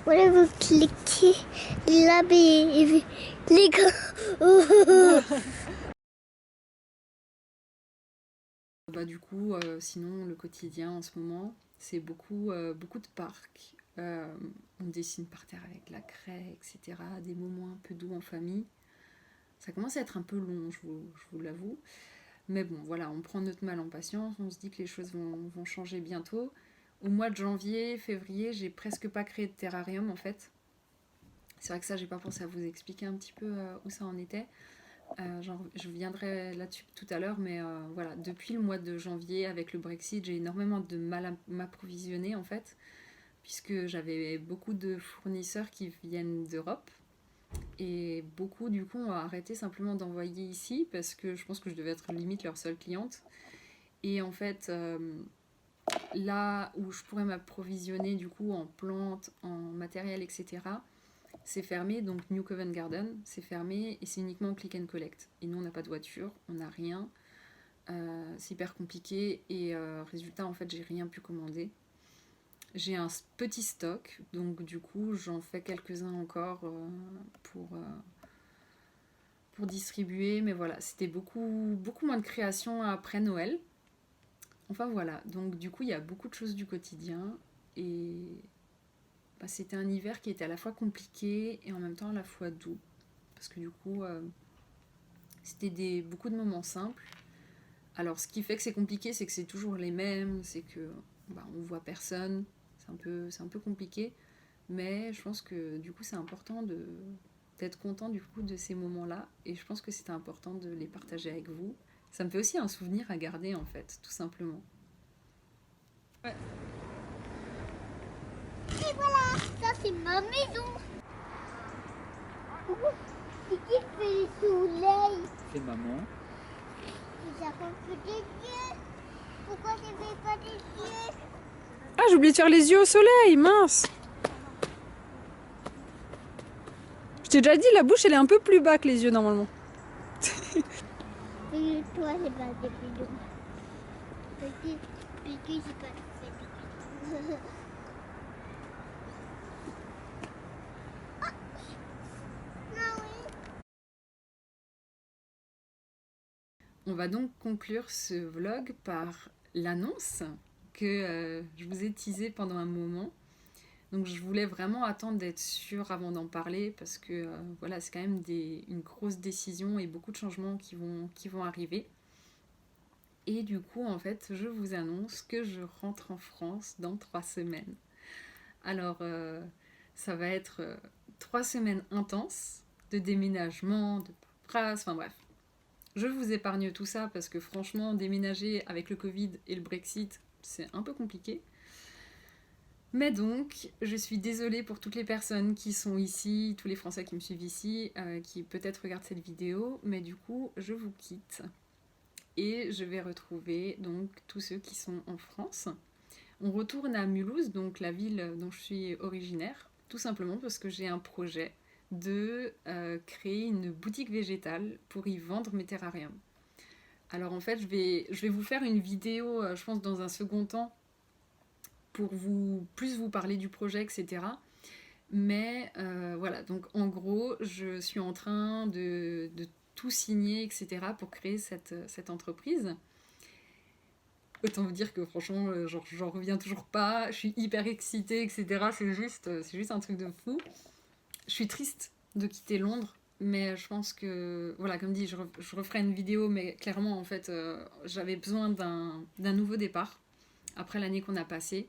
Voilà, vous cliquez là, les gars. Bah, du coup, sinon, le quotidien en ce moment, c'est beaucoup de parcs. On dessine par terre avec la craie, etc. Des moments un peu doux en famille. Ça commence à être un peu long, je vous l'avoue. Mais bon, voilà, on prend notre mal en patience. On se dit que les choses vont changer bientôt. Au mois de janvier, février, j'ai presque pas créé de terrarium en fait. C'est vrai que ça, j'ai pas pensé à vous expliquer un petit peu où ça en était. Je viendrai là-dessus tout à l'heure, mais voilà, depuis le mois de janvier, avec le Brexit, j'ai énormément de mal à m'approvisionner en fait, puisque j'avais beaucoup de fournisseurs qui viennent d'Europe, Et beaucoup du coup ont arrêté simplement d'envoyer ici parce que je pense que je devais être limite leur seule cliente. Et en fait, là où je pourrais m'approvisionner du coup en plantes, en matériel, etc., c'est fermé. Donc New Covent Garden, c'est fermé et c'est uniquement click and collect. Et nous, on n'a pas de voiture, on n'a rien. C'est hyper compliqué et résultat, en fait, j'ai rien pu commander. J'ai un petit stock, donc du coup, j'en fais quelques-uns encore pour distribuer. Mais voilà, c'était beaucoup, beaucoup moins de création après Noël. Enfin voilà, donc du coup il y a beaucoup de choses du quotidien et bah, c'était un hiver qui était à la fois compliqué et en même temps à la fois doux. Parce que du coup c'était beaucoup de moments simples. Alors ce qui fait que c'est compliqué, c'est que c'est toujours les mêmes, c'est que bah, on voit personne, c'est un peu compliqué. Mais je pense que du coup c'est important d'être content du coup de ces moments-là et je pense que c'est important de les partager avec vous. Ça me fait aussi un souvenir à garder en fait, tout simplement. Ouais. Et voilà, ça c'est ma maison. C'est qui fait le soleil? C'est maman. Ça fait des yeux. Pourquoi tu fais pas des yeux? Ah, j'ai oublié de faire les yeux au soleil, mince. Je t'ai déjà dit, la bouche, elle est un peu plus bas que les yeux, normalement. Et toi, c'est pas des bidons. Petit, c'est pas des bidons. Ah oui. On va donc conclure ce vlog par l'annonce que je vous ai teasée pendant un moment. Donc je voulais vraiment attendre d'être sûre avant d'en parler parce que voilà, c'est quand même une grosse décision et beaucoup de changements qui vont arriver. Et du coup, en fait, je vous annonce que je rentre en France dans 3 semaines. Alors, ça va être 3 semaines intenses de déménagement, de paperasse, enfin bref. Je vous épargne tout ça parce que franchement, déménager avec le Covid et le Brexit, c'est un peu compliqué. Mais donc, je suis désolée pour toutes les personnes qui sont ici, tous les Français qui me suivent ici, qui peut-être regardent cette vidéo, mais du coup, je vous quitte. Et je vais retrouver donc tous ceux qui sont en France. On retourne à Mulhouse, donc la ville dont je suis originaire, tout simplement parce que j'ai un projet de créer une boutique végétale pour y vendre mes terrariums. Alors en fait, je vais vous faire une vidéo, je pense dans un second temps, pour plus vous parler du projet, etc. Mais voilà, donc en gros, je suis en train de tout signer, etc. pour créer cette entreprise. Autant vous dire que franchement, j'en reviens toujours pas, je suis hyper excitée, etc. C'est juste un truc de fou. Je suis triste de quitter Londres, mais je pense que, voilà, comme dit, je referai une vidéo, mais clairement, en fait, j'avais besoin d'un nouveau départ, après l'année qu'on a passée.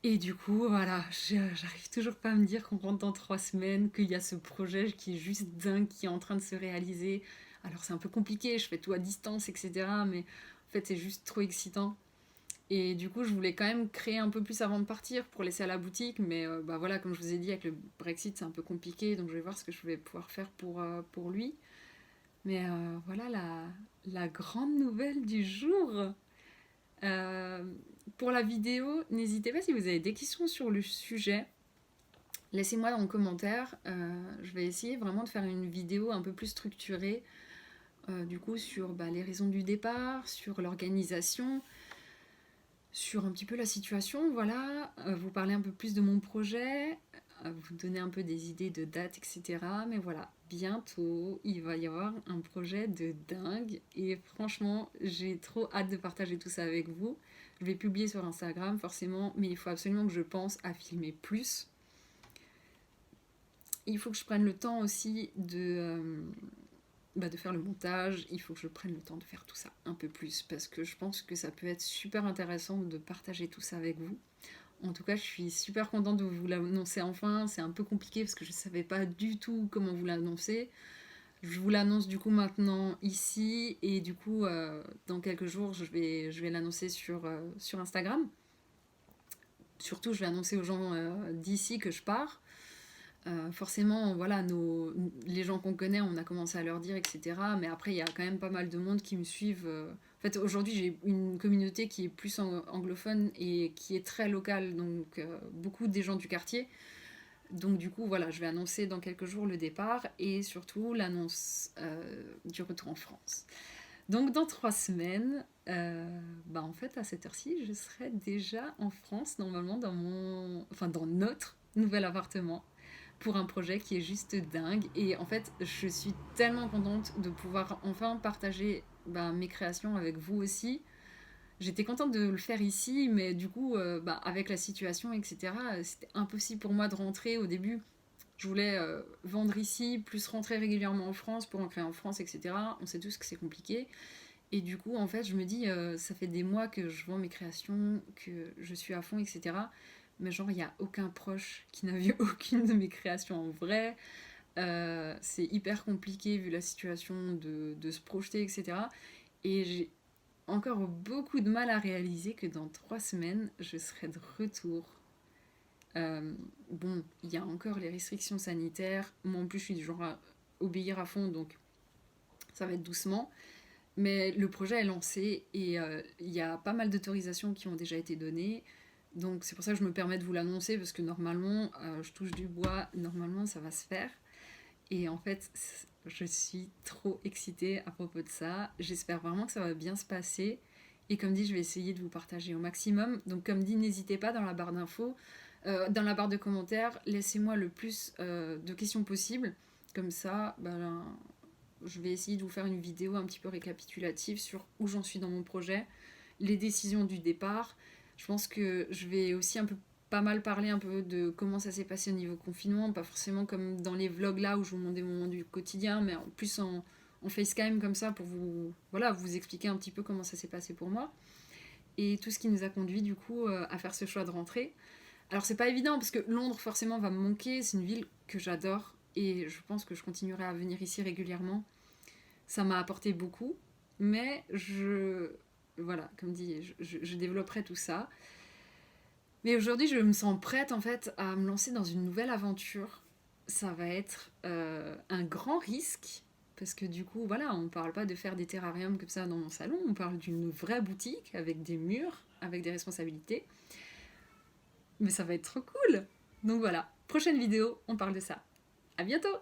Et du coup, voilà, j'arrive toujours pas à me dire qu'on rentre dans 3 semaines, qu'il y a ce projet qui est juste dingue, qui est en train de se réaliser. Alors c'est un peu compliqué, je fais tout à distance, etc. Mais en fait, c'est juste trop excitant. Et du coup, je voulais quand même créer un peu plus avant de partir pour laisser à la boutique. Mais bah voilà, comme je vous ai dit, avec le Brexit, c'est un peu compliqué. Donc je vais voir ce que je vais pouvoir faire pour lui. Mais voilà la grande nouvelle du jour. Pour la vidéo, n'hésitez pas si vous avez des questions sur le sujet. Laissez-moi en commentaire. Je vais essayer vraiment de faire une vidéo un peu plus structurée. Du coup, sur les raisons du départ, sur l'organisation, sur un petit peu la situation, voilà. Vous parler un peu plus de mon projet, vous donner un peu des idées de dates, etc. Mais voilà, bientôt, il va y avoir un projet de dingue. Et franchement, j'ai trop hâte de partager tout ça avec vous. Je vais publier sur Instagram, forcément, mais il faut absolument que je pense à filmer plus. Il faut que je prenne le temps aussi de faire le montage. Il faut que je prenne le temps de faire tout ça un peu plus, parce que je pense que ça peut être super intéressant de partager tout ça avec vous. En tout cas, je suis super contente de vous l'annoncer enfin. C'est un peu compliqué parce que je ne savais pas du tout comment vous l'annoncer. Je vous l'annonce du coup maintenant ici et du coup dans quelques jours je vais l'annoncer sur Instagram. Surtout je vais annoncer aux gens d'ici que je pars. Forcément, voilà, les gens qu'on connaît, on a commencé à leur dire, etc. Mais après, il y a quand même pas mal de monde qui me suivent. En fait, aujourd'hui, j'ai une communauté qui est plus anglophone et qui est très locale, donc beaucoup des gens du quartier. Donc du coup, voilà, je vais annoncer dans quelques jours le départ et surtout l'annonce du retour en France. Donc dans 3 semaines, en fait, à cette heure-ci, je serai déjà en France, normalement, dans notre nouvel appartement, pour un projet qui est juste dingue. Et en fait, je suis tellement contente de pouvoir enfin partager mes créations avec vous aussi. J'étais contente de le faire ici, mais du coup, avec la situation, etc., c'était impossible pour moi de rentrer au début. Je voulais vendre ici, plus rentrer régulièrement en France pour en créer en France, etc. On sait tous que c'est compliqué. Et du coup, en fait, je me dis, ça fait des mois que je vends mes créations, que je suis à fond, etc. Mais genre, il n'y a aucun proche qui n'a vu aucune de mes créations en vrai. C'est hyper compliqué vu la situation de se projeter, etc. Et j'ai encore beaucoup de mal à réaliser que dans 3 semaines, je serai de retour. Bon, il y a encore les restrictions sanitaires. Moi, en plus, je suis du genre à obéir à fond, donc ça va être doucement. Mais le projet est lancé et il y a pas mal d'autorisations qui ont déjà été données. Donc c'est pour ça que je me permets de vous l'annoncer parce que normalement, je touche du bois, normalement ça va se faire. Et en fait, je suis trop excitée à propos de ça. J'espère vraiment que ça va bien se passer. Et comme dit, je vais essayer de vous partager au maximum. Donc comme dit, n'hésitez pas dans la barre d'infos, dans la barre de commentaires, laissez-moi le plus de questions possible. Comme ça, je vais essayer de vous faire une vidéo un petit peu récapitulative sur où j'en suis dans mon projet, les décisions du départ. Je pense que je vais aussi pas mal parler un peu de comment ça s'est passé au niveau confinement, pas forcément comme dans les vlogs là où je vous montre des moments du quotidien, mais en plus en FaceTime comme ça pour vous expliquer un petit peu comment ça s'est passé pour moi et tout ce qui nous a conduit du coup à faire ce choix de rentrer. Alors c'est pas évident parce que Londres forcément va me manquer, c'est une ville que j'adore et je pense que je continuerai à venir ici régulièrement. Ça m'a apporté beaucoup, mais voilà, comme dit, je développerai tout ça. Mais aujourd'hui, je me sens prête en fait à me lancer dans une nouvelle aventure. Ça va être un grand risque, parce que du coup, voilà, on parle pas de faire des terrariums comme ça dans mon salon, on parle d'une vraie boutique avec des murs, avec des responsabilités. Mais ça va être trop cool. Donc voilà, prochaine vidéo, on parle de ça. À bientôt!